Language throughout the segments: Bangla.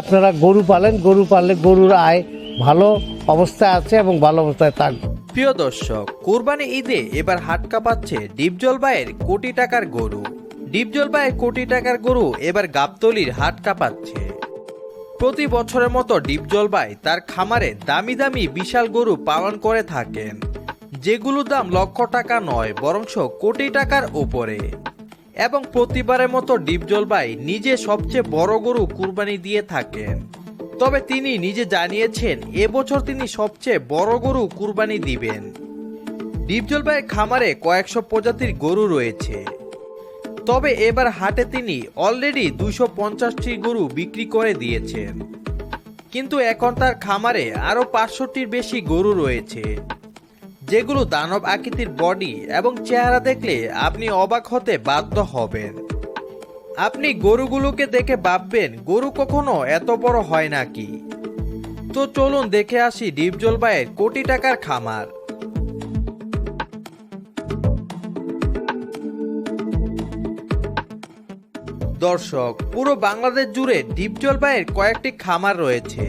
আপনারা গরু পালেন, গরু পাললে গরুর আয় ভালো অবস্থায় আছে এবং ভালো অবস্থায় থাকবে। প্রিয় দর্শক, কোরবানি ঈদে এবার হাট কাঁপাচ্ছে ডিপজল ভাইয়ের কোটি টাকার গরু। ডিপজল ভাইয়ের কোটি টাকার গরু এবার গাবতলীর হাট কাঁপাচ্ছে। প্রতি বছরের মতো ডিপজল ভাই তার খামারে দামি দামি বিশাল গরু পালন করে থাকেন, যেগুলোর দাম লক্ষ টাকা নয় বরংশ কোটি টাকার উপরে। এবং প্রতিবারের মতো ডিপজল ভাই নিজে সবচেয়ে বড় গরু কুরবানি দিয়ে থাকেন। তবে তিনি নিজে জানিয়েছেন এবছর তিনি সবচেয়ে বড় গরু কুরবানি দিবেন। ডিপজল ভাইয়ের খামারে কয়েকশো প্রজাতির গরু রয়েছে, তবে এবার হাটে তিনি অলরেডি 250টি গরু বিক্রি করে দিয়েছেন। কিন্তু এখন তার খামারে আরো 500টির বেশি গরু রয়েছে, যেগুলো দানব আকৃতির বডি এবং চেহারা দেখলে আপনি অবাক হতে বাধ্য হবেন। আপনি গরুগুলোকে দেখে ভাববেন গরু কখনো এত বড় হয় নাকি। তো চলুন দেখে আসি ডিপজল ভাইয়ের কোটি টাকার খামার। দর্শক, পুরো বাংলাদেশ জুড়ে ডিপজল ভাইয়ের কয়েকটি খামার রয়েছে,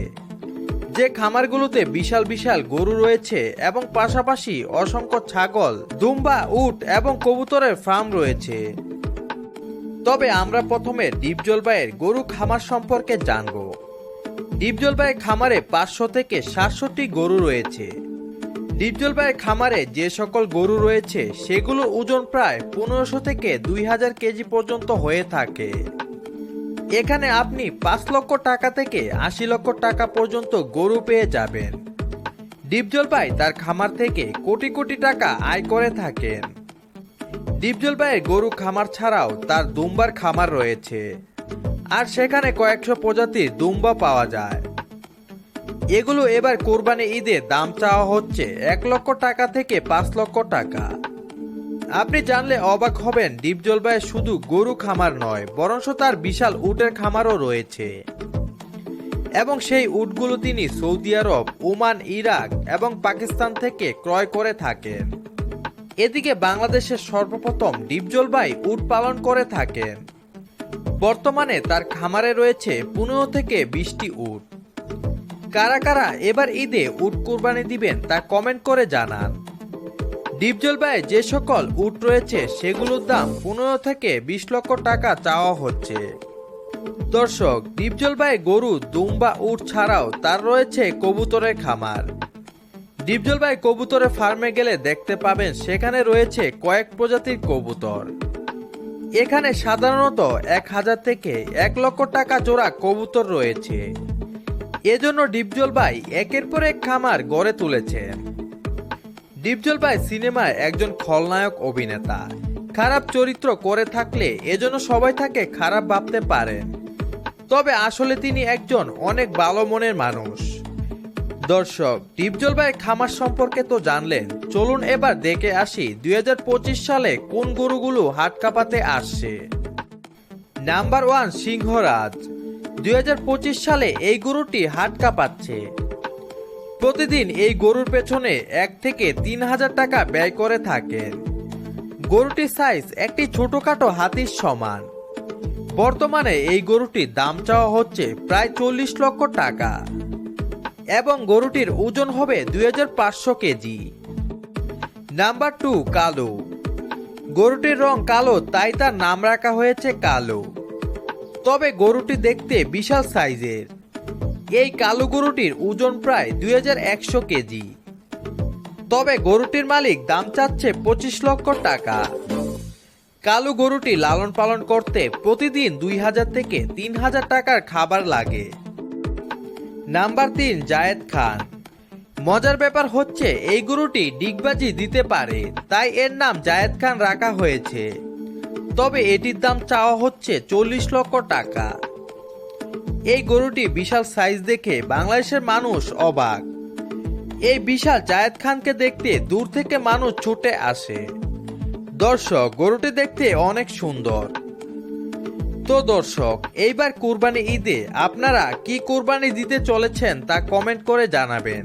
যে খামারগুলোতে বিশাল বিশাল গরু রয়েছে এবং পাশাপাশি অসংখ্য ছাগল, দুম্বা, উট এবং কবুতরের ফার্ম রয়েছে। তবে আমরা প্রথমে ডিপজল ভাইয়ের গরু খামার সম্পর্কে জানব। ডিপজল ভাইয়ের খামারে 500 থেকে 700টি গরু রয়েছে। ডিপজল ভাইয়ের খামারে যে সকল গরু রয়েছে সেগুলোর ওজন প্রায় 1500 থেকে 2000 কেজি পর্যন্ত হয়ে থাকে। এখানে আপনি 5 লক্ষ টাকা থেকে 80 লক্ষ টাকা পর্যন্ত গরু পেয়ে যাবেন। ডিপজল ভাই তার খামার থেকে কোটি কোটি টাকা আয় করে থাকেন। ডিপজল ভাইয়ের গরু খামার ছাড়াও তার দুম্বার খামার রয়েছে, আর সেখানে কয়েকশো প্রজাতির দুম্বা পাওয়া যায়। এগুলো এবার কোরবানি ঈদে দাম চাওয়া হচ্ছে 1 লক্ষ টাকা থেকে 5 লক্ষ টাকা। আপনি জানলে অবাক হবেন ডিপজল ভাইয়ের শুধু গরু খামার নয় বরঞ্চ তার বিশাল উটের খামারও রয়েছে, এবং সেই উটগুলো তিনি সৌদি আরব, ওমান, ইরাক এবং পাকিস্তান থেকে ক্রয় করে থাকেন। এদিকে বাংলাদেশের সর্বপ্রথম ডিপজল ভাই উট পালন করে থাকেন। বর্তমানে তার খামারে রয়েছে 15 থেকে 20টি উট। কারা কারা এবার ঈদে উট কুরবানি দিবেন তা কমেন্ট করে জানান। ডিপজল ভাই যে সকল উট রয়েছে সেগুলোর দাম 15 থেকে 20 লক্ষ টাকা চাওয়া হচ্ছে। দর্শক, ডিপজল ভাই গরু, দুম্বা, উট ছাড়াও তার রয়েছে কবুতরের খামার। ডিপজল ভাই কবুতরের ফার্মে গেলে দেখতে পাবেন সেখানে রয়েছে কয়েক প্রজাতির কবুতর। এখানে সাধারণত 1000 থেকে 1 লক্ষ টাকা জোড়া কবুতর রয়েছে। এজন্য ডিপজল ভাই একের পর এক খামার গড়ে তুলেছেন। ডিপজল ভাই সিনেমায় একজন খলনায়ক অভিনেতা। খারাপ চরিত্র করে থাকলে এজন্য সবাই তাকে খারাপ ভাবতে পারেন, তবে আসলে তিনি একজন অনেক ভালো মনের মানুষ। দর্শক, ডিপজল ভাইয়ের খামার সম্পর্কে তো জানলেন, চলুন এবার দেখে আসি 2025 সালে কোন গরুগুলো হাট কাঁপাতে আসছে। নাম্বার 1, সিংহরাজ। 2025 সালে এই গরুটি হাট কাঁপাচ্ছে। প্রতিদিন এই গরুর পেছনে 1 থেকে 3000 টাকা ব্যয় করে থাকেন। গরুটির সাইজ একটি ছোটখাটো হাতির সমান। বর্তমানে এই গরুটির দাম চাওয়া হচ্ছে প্রায় 40 লক্ষ টাকা, এবং গরুটির ওজন হবে 2500 কেজি। নাম্বার 2, কালো। গরুটির রং কালো, তাই তার নাম রাখা হয়েছে কালো। তবে গরুটি দেখতে বিশাল সাইজের। এই কালো গরুটির ওজন প্রায় 2100 কেজি। তবে গরুটির মালিক দাম চাচ্ছে 25 লক্ষ টাকা। কালো গরুটি লালন পালন করতে প্রতিদিন 2000 থেকে 3000 টাকার খাবার লাগে। নাম্বার 3, জায়েদ খান। মজার ব্যাপার হচ্ছে এই গরুটি ডিগবাজি দিতে পারে, তাই এর নাম জায়েদ খান রাখা হয়েছে। তবে এটির দাম চাওয়া হচ্ছে 40 লক্ষ টাকা। এই গরুটি বিশাল সাইজ দেখে বাংলাদেশের মানুষ অবাক। এই বিশাল জায়েদ খানকে দেখতে দূর থেকে মানুষ ছুটে আসে। দর্শক, গরুটি দেখতে অনেক সুন্দর। তো দর্শক, এইবার কুরবানি ঈদে আপনারা কি কুরবানি দিতে চলেছেন তা কমেন্ট করে জানাবেন।